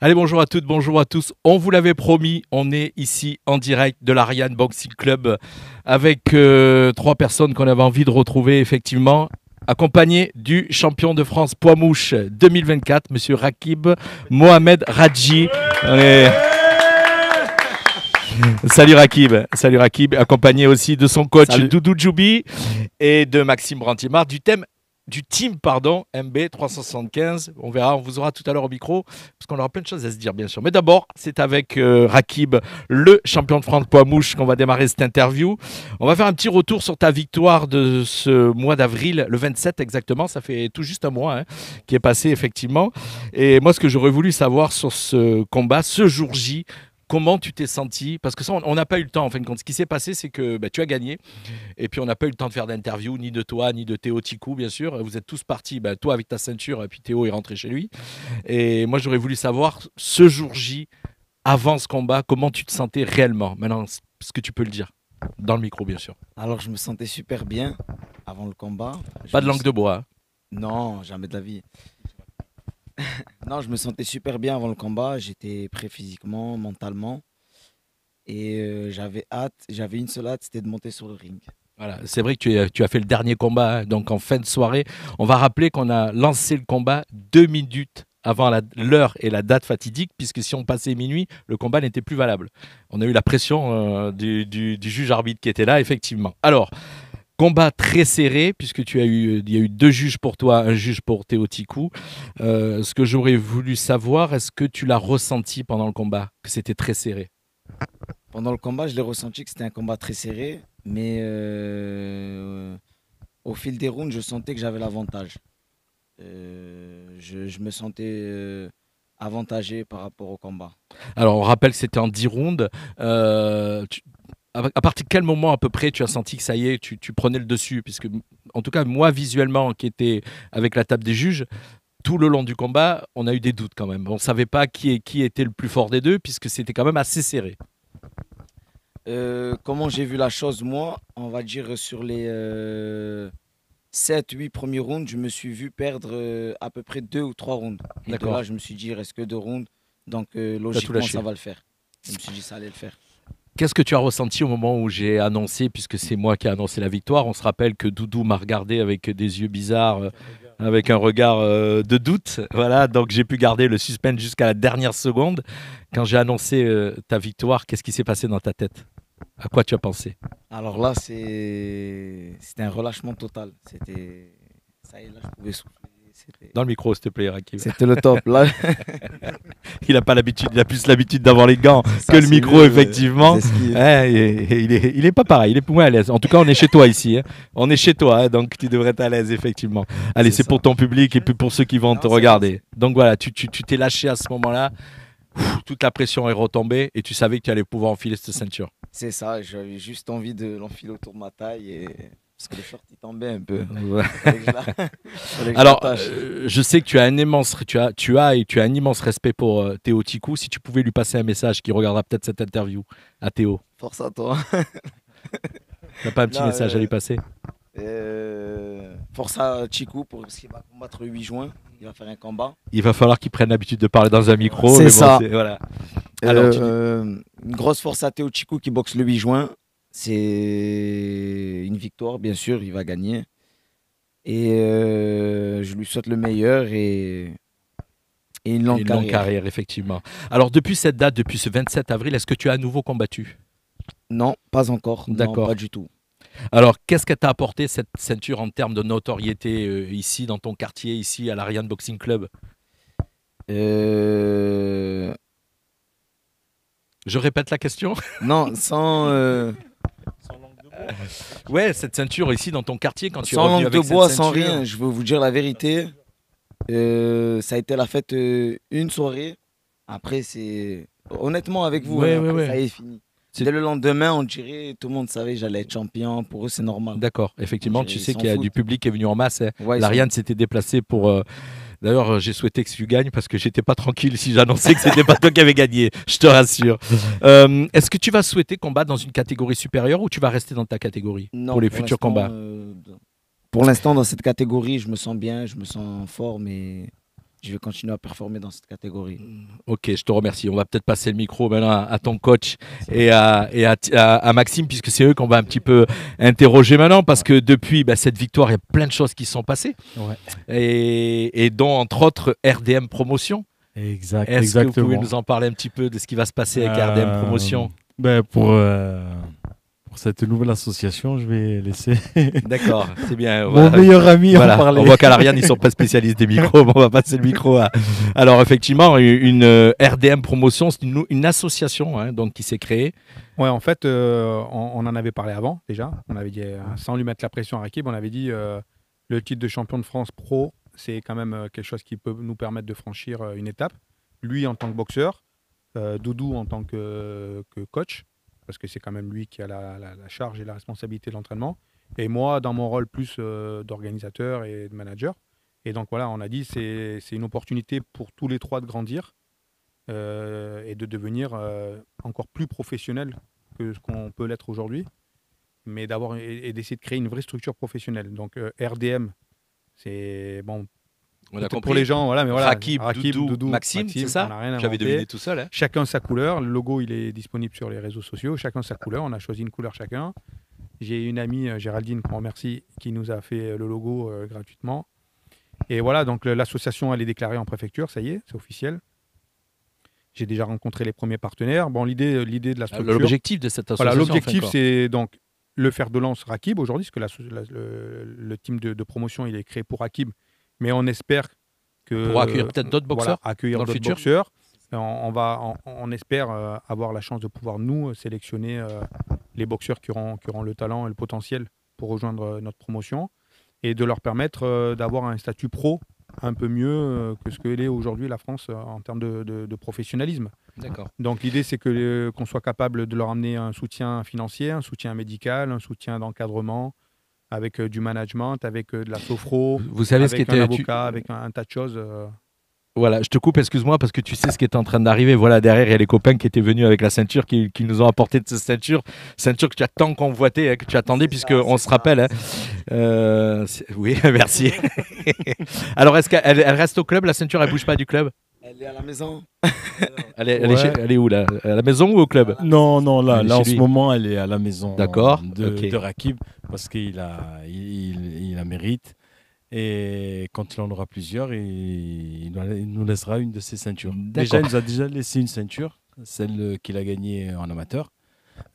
Allez, bonjour à toutes, bonjour à tous. On vous l'avait promis, on est ici en direct de l'Ariane Boxing Club avec trois personnes qu'on avait envie de retrouver effectivement, accompagné du champion de France poids mouche 2024, monsieur Rakib Mohamed Radji. Salut Rakib, accompagné aussi de son coach Salut. Doudou Djoubi et de Maxime Brantimar du team MB 375. On verra, on vous aura tout à l'heure au micro parce qu'on aura plein de choses à se dire bien sûr. Mais d'abord, c'est avec Rakib, le champion de France poids mouche, qu'on va démarrer cette interview. On va faire un petit retour sur ta victoire de ce mois d'avril, le 27 exactement. Ça fait tout juste un mois qui est passé effectivement. Et moi, ce que j'aurais voulu savoir sur ce combat, ce jour J, comment tu t'es senti? Parce que ça, on n'a pas eu le temps. En fin de compte, ce qui s'est passé, c'est que tu as gagné. Et puis, on n'a pas eu le temps de faire d'interview, ni de toi, ni de Théo Tikou, bien sûr. Vous êtes tous partis, toi avec ta ceinture, et puis Théo est rentré chez lui. Et moi, j'aurais voulu savoir, ce jour J, avant ce combat, comment tu te sentais réellement? Maintenant, est-ce que tu peux le dire? Dans le micro, bien sûr. Alors, je me sentais super bien avant le combat. Pas de langue de bois. Non, jamais de la vie. Non, je me sentais super bien avant le combat. J'étais prêt physiquement, mentalement. Et j'avais hâte, j'avais une seule hâte, c'était de monter sur le ring. Voilà, c'est vrai que tu as fait le dernier combat, donc en fin de soirée. On va rappeler qu'on a lancé le combat 2 minutes avant l'heure et la date fatidique, puisque si on passait minuit, le combat n'était plus valable. On a eu la pression du juge arbitre qui était là, effectivement. Alors, combat très serré, puisque il y a eu 2 juges pour toi, un juge pour Théo Tikou. Ce que j'aurais voulu savoir, est-ce que tu l'as ressenti pendant le combat, que c'était très serré? Pendant le combat, je l'ai ressenti que c'était un combat très serré. Mais au fil des rounds, je sentais que j'avais l'avantage. Je me sentais avantagé par rapport au combat. Alors, on rappelle que c'était en 10 rounds. À partir de quel moment à peu près tu as senti que ça y est, tu prenais le dessus? Puisque, en tout cas, moi, visuellement, qui était avec la table des juges, tout le long du combat, on a eu des doutes quand même. On ne savait pas qui était le plus fort des deux, puisque c'était quand même assez serré. Comment j'ai vu la chose, moi, on va dire sur les 7-8 premiers rounds, je me suis vu perdre à peu près 2 ou 3 rounds. Et de là, je me suis dit, il reste que 2 rounds, donc logiquement, ça va le faire. Je me suis dit, ça allait le faire. Qu'est-ce que tu as ressenti au moment où j'ai annoncé, puisque c'est moi qui ai annoncé la victoire? On se rappelle que Doudou m'a regardé avec des yeux bizarres, avec un regard de doute. Voilà, donc j'ai pu garder le suspense jusqu'à la dernière seconde. Quand j'ai annoncé ta victoire, qu'est-ce qui s'est passé dans ta tête? À quoi tu as pensé? Alors là, c'était un relâchement total. Ça y est, là, je pouvais souffler. Dans le micro, s'il te plaît, Rakib. C'était le top. Là, Il n'a pas l'habitude, il a plus l'habitude d'avoir les gants ça, que le micro, mieux, effectivement. Il est pas pareil, il est moins à l'aise. En tout cas, on est chez toi ici. On est chez toi, donc tu devrais être à l'aise, effectivement. Allez, c'est pour ton public et puis pour ceux qui vont te regarder. Donc voilà, tu t'es lâché à ce moment-là. Toute la pression est retombée et tu savais que tu allais pouvoir enfiler cette ceinture. c'est ça, j'avais juste envie de l'enfiler autour de ma taille. Parce que le short, il tombait un peu. Alors, je sais que tu as un immense respect pour Théo Tikou. Si tu pouvais lui passer un message qui regardera peut-être cette interview à Théo. Force à toi. T'as pas un petit message à lui passer? Force à Chikou parce qu'il va combattre le 8 juin. Il va faire un combat. Il va falloir qu'il prenne l'habitude de parler dans un micro. C'est ça. Voilà. Alors, une grosse force à Théo Tikou qui boxe le 8 juin. C'est une victoire, bien sûr, il va gagner. Et je lui souhaite le meilleur et une longue carrière, effectivement. Alors, depuis cette date, depuis ce 27 avril, est-ce que tu as à nouveau combattu? Non, pas encore. D'accord. Non, pas du tout. Alors, qu'est-ce qu'elle t'a apporté cette ceinture en termes de notoriété ici, dans ton quartier, ici, à l'Ariane Boxing Club? Je répète la question? Non, sans ouais, cette ceinture ici dans ton quartier quand tu es sans revenu langue avec de bois, cette sans ceinture. rien. Je veux vous dire la vérité. Ça a été la fête une soirée. Après, c'est honnêtement avec vous. Ouais, Après, ouais. ça y est fini. Dès le lendemain, on dirait tout le monde savait que j'allais être champion. Pour eux, c'est normal. D'accord, effectivement, tu sais Ils s'en qu'il y a foutent. du public qui est venu en masse. Ouais, L'Ariane s'était déplacée pour. D'ailleurs, j'ai souhaité que tu gagnes parce que j'étais pas tranquille si j'annonçais que c'était pas toi qui avais gagné. Je te rassure. Est-ce que tu vas souhaiter combattre dans une catégorie supérieure ou tu vas rester dans ta catégorie Non, pour les futurs combats? Pour l'instant, dans cette catégorie, je me sens bien, je me sens fort, mais je vais continuer à performer dans cette catégorie. Ok, je te remercie. On va peut-être passer le micro maintenant à ton coach et à Maxime, puisque c'est eux qu'on va un petit peu interroger maintenant, parce que depuis cette victoire, il y a plein de choses qui sont passées, Ouais. et dont entre autres RDM Promotion. Est-ce que vous pouvez nous en parler un petit peu de ce qui va se passer avec RDM Promotion? Pour cette nouvelle association, je vais laisser D'accord, c'est bien. mon meilleur ami en parler. On voit qu'à l'Ariane, ils ne sont pas spécialistes des micros, mais on va passer le micro à... Alors effectivement, une RDM Promotion, c'est une association donc, qui s'est créée. Ouais, en fait, on en avait parlé avant déjà. On avait dit, sans lui mettre la pression à Rakib, on avait dit le titre de champion de France pro, c'est quand même quelque chose qui peut nous permettre de franchir une étape. Lui en tant que boxeur, Doudou en tant que coach, parce que c'est quand même lui qui a la charge et la responsabilité de l'entraînement. Et moi, dans mon rôle plus d'organisateur et de manager. Et donc voilà, on a dit c'est une opportunité pour tous les trois de grandir et de devenir encore plus professionnel que ce qu'on peut l'être aujourd'hui, mais d'essayer de créer une vraie structure professionnelle. Donc RDM, c'est bon. On a compris. Pour les gens, voilà, mais voilà. Rakib, Doudou, Maxime, c'est ça? J'avais deviné tout seul. Hein. Chacun sa couleur. Le logo, il est disponible sur les réseaux sociaux. Chacun sa couleur. On a choisi une couleur chacun. J'ai une amie, Géraldine, qu'on remercie, qui nous a fait le logo gratuitement. Et voilà, donc l'association, elle est déclarée en préfecture. Ça y est, c'est officiel. J'ai déjà rencontré les premiers partenaires. Bon, l'idée de la structure... L'objectif de cette association... Voilà, l'objectif, c'est donc le fer de lance Rakib aujourd'hui, parce que le team de promotion, il est créé pour Rakib. Mais on espère que... Pour accueillir peut-être d'autres boxeurs accueillir d'autres boxeurs. On espère avoir la chance de pouvoir, nous, sélectionner les boxeurs qui auront le talent et le potentiel pour rejoindre notre promotion et de leur permettre d'avoir un statut pro un peu mieux que ce qu'elle est aujourd'hui la France en termes de professionnalisme. D'accord. Donc l'idée, c'est qu'on soit capable de leur amener un soutien financier, un soutien médical, un soutien d'encadrement, avec du management, avec de la sophro, vous savez avec un avocat, avec un tas de choses. Voilà, je te coupe, excuse-moi, parce que tu sais ce qui est en train d'arriver. Voilà, derrière, il y a les copains qui étaient venus avec la ceinture, qui nous ont apporté de cette ceinture que tu as tant convoité, que tu attendais, puisqu'on se rappelle. Hein. Oui, merci. Alors, est-ce qu'elle reste au club, la ceinture, elle ne bouge pas du club? Elle est à la maison. Elle est où, là? À la maison ou au club? Non, là en ce moment, elle est à la maison de Rakib, parce qu'il la mérite. Et quand il en aura plusieurs, il nous laissera une de ses ceintures. Déjà, il nous a déjà laissé une ceinture, celle qu'il a gagnée en amateur.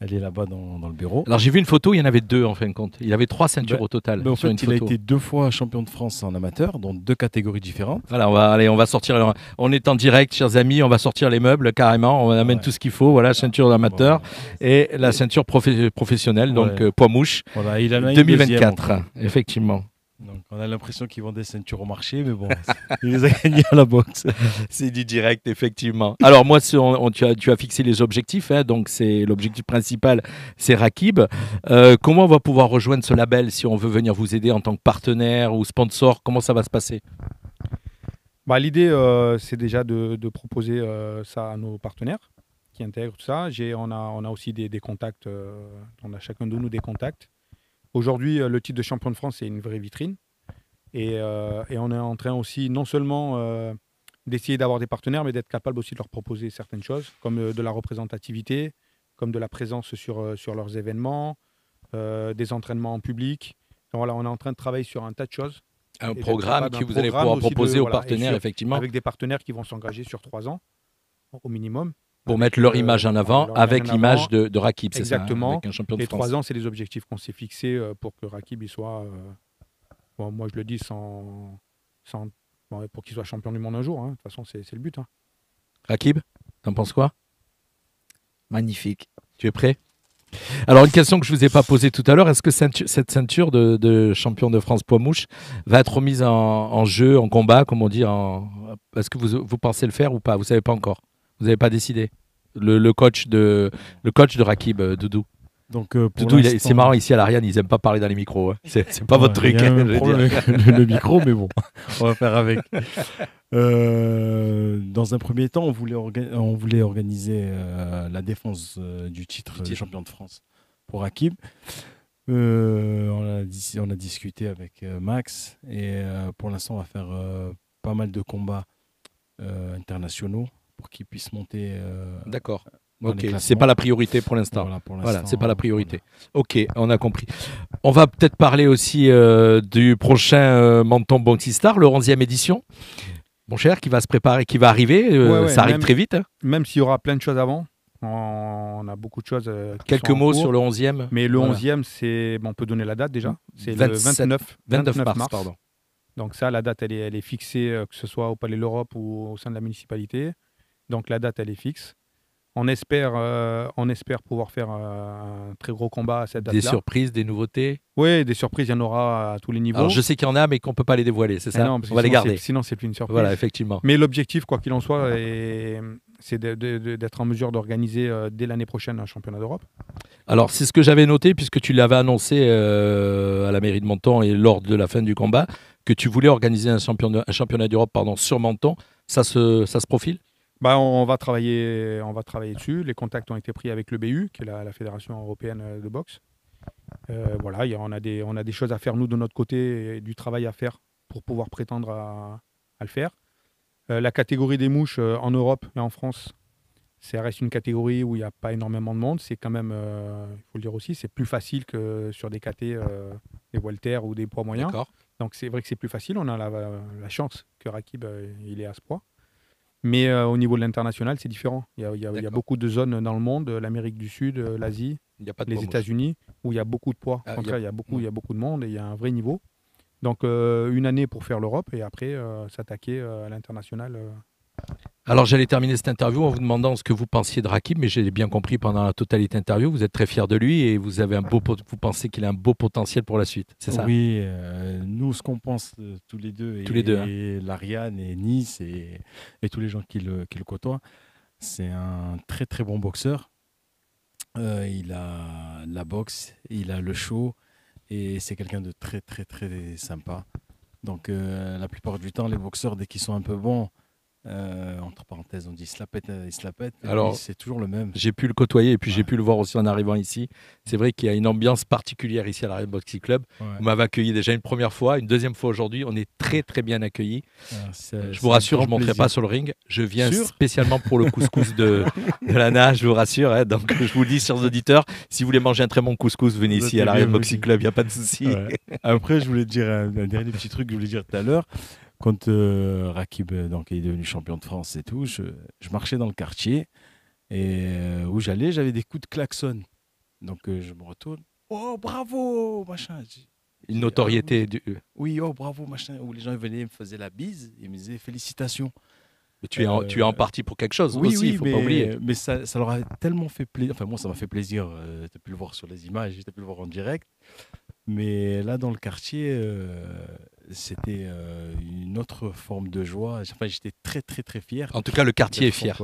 Elle est là-bas dans le bureau. Alors j'ai vu une photo, il y en avait deux en fin de compte. Il avait 3 ceintures au total. En fait, il a été 2 fois champion de France en amateur, dans 2 catégories différentes. Voilà, on va sortir. On est en direct, chers amis. On va sortir les meubles carrément. On amène tout ce qu'il faut. Voilà, ceinture d'amateur et la ceinture professionnelle, donc poids mouche. Voilà, il en a 2024, effectivement. Donc on a l'impression qu'ils vendent des ceintures au marché, mais bon, il les a gagnés à la boxe. C'est du direct, effectivement. Alors moi, tu as fixé les objectifs, hein, donc c'est l'objectif principal, c'est Rakib. Comment on va pouvoir rejoindre ce label si on veut venir vous aider en tant que partenaire ou sponsor? Comment ça va se passer? L'idée, c'est déjà de proposer ça à nos partenaires qui intègrent tout ça. On a aussi des contacts, on a chacun de nous des contacts. Aujourd'hui, le titre de champion de France, c'est une vraie vitrine. Et on est en train aussi, non seulement d'essayer d'avoir des partenaires, mais d'être capable aussi de leur proposer certaines choses, comme de la représentativité, comme de la présence sur leurs événements, des entraînements en public. Donc, voilà, on est en train de travailler sur un tas de choses. Un programme que vous allez pouvoir proposer aux partenaires, effectivement. Avec des partenaires qui vont s'engager sur 3 ans, au minimum. Pour mettre leur image en avant, avec l'image de Rakib, c'est ça? Exactement. Avec un champion de France. 3 ans, c'est les objectifs qu'on s'est fixés pour que Rakib soit, moi je le dis pour qu'il soit champion du monde un jour. Hein. De toute façon, c'est le but. Hein. Rakib, t'en penses quoi? Magnifique. Tu es prêt? Alors, une question que je ne vous ai pas posée tout à l'heure, est-ce que cette ceinture de champion de France poids mouche va être remise en jeu, en combat, comme on dit Est-ce que vous pensez le faire ou pas? Vous ne savez pas encore? Vous n'avez pas décidé? Le coach de Rakib, Doudou. Donc, Doudou, c'est marrant, ici à l'Ariane, ils n'aiment pas parler dans les micros. Hein. C'est pas votre truc. Il y a un problème avec le micro, mais bon, on va faire avec. Dans un premier temps, on voulait organiser la défense du titre de champion de France pour Rakib. On a discuté avec Max et pour l'instant, on va faire pas mal de combats internationaux pour qu'ils puissent monter. D'accord. Ok, c'est pas la priorité pour l'instant. Voilà, c'est pas la priorité. Voilà. Ok, on a compris. On va peut-être parler aussi du prochain Menton Bounty Star, le 11e édition. Mon cher, qui va se préparer, qui va arriver. Ça arrive très vite. Hein. Même s'il y aura plein de choses avant. On a beaucoup de choses. Quelques mots sur le 11e. Mais le 11e, c'est. Bon, on peut donner la date déjà. C'est le 29 mars. Pardon. Donc, ça, la date, elle est fixée, que ce soit au Palais de l'Europe ou au sein de la municipalité. Donc, la date, elle est fixe. On espère pouvoir faire un très gros combat à cette date-là. Des surprises, des nouveautés? Oui, des surprises, il y en aura à tous les niveaux. Alors, je sais qu'il y en a, mais qu'on ne peut pas les dévoiler, c'est ça? Non, on va les garder. Sinon, c'est plus une surprise. Voilà, effectivement. Mais l'objectif, quoi qu'il en soit, c'est d'être en mesure d'organiser dès l'année prochaine un championnat d'Europe. Alors, c'est ce que j'avais noté, puisque tu l'avais annoncé à la mairie de Menton et lors de la fin du combat, que tu voulais organiser un championnat d'Europe sur Menton. Ça se profile? On va travailler dessus. Les contacts ont été pris avec le BU, qui est la Fédération européenne de boxe. Voilà, on a des choses à faire, nous, de notre côté, et du travail à faire pour pouvoir prétendre à le faire. La catégorie des mouches en Europe et en France, ça reste une catégorie où il n'y a pas énormément de monde. C'est quand même, il faut le dire aussi, c'est plus facile que sur des KT, des welter ou des poids moyens. Donc c'est vrai que c'est plus facile. On a la chance que Rakib il est à ce poids. Mais au niveau de l'international, c'est différent. Il y a beaucoup de zones dans le monde, l'Amérique du Sud, l'Asie, les États-Unis, où il y a beaucoup de poids. Au contraire, il y a beaucoup de monde et il y a un vrai niveau. Donc une année pour faire l'Europe et après s'attaquer à l'international. Alors j'allais terminer cette interview en vous demandant ce que vous pensiez de Rakib, mais j'ai bien compris pendant la totalité de l'interview, vous êtes très fier de lui et vous pensez qu'il a un beau potentiel pour la suite, c'est ça? Oui, nous ce qu'on pense tous les deux, et Laryane et Nice et tous les gens qui le côtoient, c'est un très très bon boxeur. Il a la boxe, il a le show et c'est quelqu'un de très très très sympa. Donc la plupart du temps, les boxeurs, dès qu'ils sont un peu bons, entre parenthèses, on dit il se la pète. Alors, c'est toujours le même. J'ai pu le côtoyer et puis j'ai pu le voir aussi en arrivant ici. C'est vrai qu'il y a une ambiance particulière ici à l'Ariane Boxing Club. Vous m'avez accueilli déjà une première fois, une deuxième fois aujourd'hui. On est très très bien accueillis. Je vous rassure, je ne monterai pas sur le ring. Je viens spécialement pour le couscous de Lana, je vous rassure. Hein. Donc je vous le dis, chers auditeurs, si vous voulez manger un très bon couscous, venez ici à l'Ariane Boxing Club, il n'y a pas de souci. Après, je voulais te dire un dernier petit truc que je voulais dire tout à l'heure. Quand Rakib est devenu champion de France et tout, je marchais dans le quartier et où j'allais, j'avais des coups de klaxon. Donc je me retourne, oh bravo, machin. Une notoriété. Oui, oh bravo, machin. Où les gens venaient, me faisaient la bise et me disaient félicitations. Mais tu es en partie pour quelque chose aussi, il ne faut pas oublier. Mais ça leur a tellement fait plaisir. Enfin, moi, ça m'a fait plaisir. Tu as pu le voir sur les images, tu as pu le voir en direct. Mais là, dans le quartier, c'était une autre forme de joie. Enfin, j'étais très, très, très fier. En tout cas, le quartier est fier.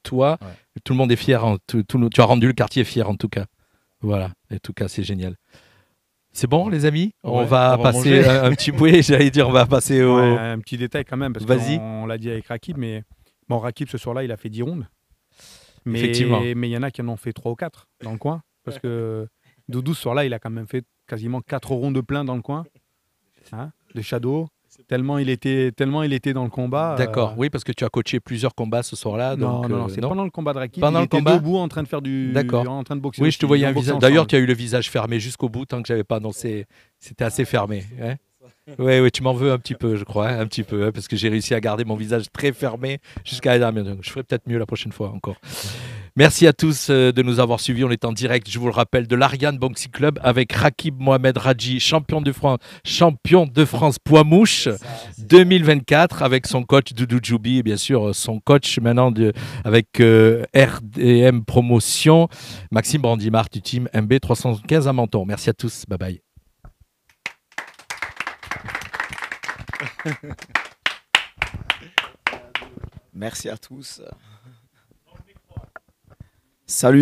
Toi, tout le monde est fier. Tu as rendu le quartier fier, en tout cas. Voilà. En tout cas, c'est génial. C'est bon, les amis? On va passer un petit bouet. J'allais dire, on va passer au... un petit détail quand même, parce qu'on l'a dit avec Rakib, mais bon, Rakib, ce soir-là, il a fait 10 rondes. Effectivement. Mais il y en a qui en ont fait 3 ou 4 dans le coin. Parce que Doudou, ce soir-là, il a quand même fait quasiment 4 rondes de plein dans le coin. Hein, de Shadow. Tellement il était dans le combat. D'accord, oui, parce que tu as coaché plusieurs combats ce soir-là. Non, c'est pendant le combat de Rakib. Il était debout en train de faire en train de boxer. Oui, je te voyais un visage. D'ailleurs, tu as eu le visage fermé jusqu'au bout, tant que j'avais pas annoncé. C'était assez fermé. Hein. Oui, tu m'en veux un petit peu, je crois, un petit peu, parce que j'ai réussi à garder mon visage très fermé jusqu'à la dernière. Je ferai peut-être mieux la prochaine fois encore. Merci à tous de nous avoir suivis. On est en direct, je vous le rappelle, de l'Ariane Boxing Club avec Rakib Mohamed Radji, champion de France poids mouche 2024, avec son coach Doudou Djoubi et bien sûr son coach maintenant avec RDM Promotion, Maxime Brandimart du team MB 315 à Menton. Merci à tous, bye bye. Merci à tous. Salut.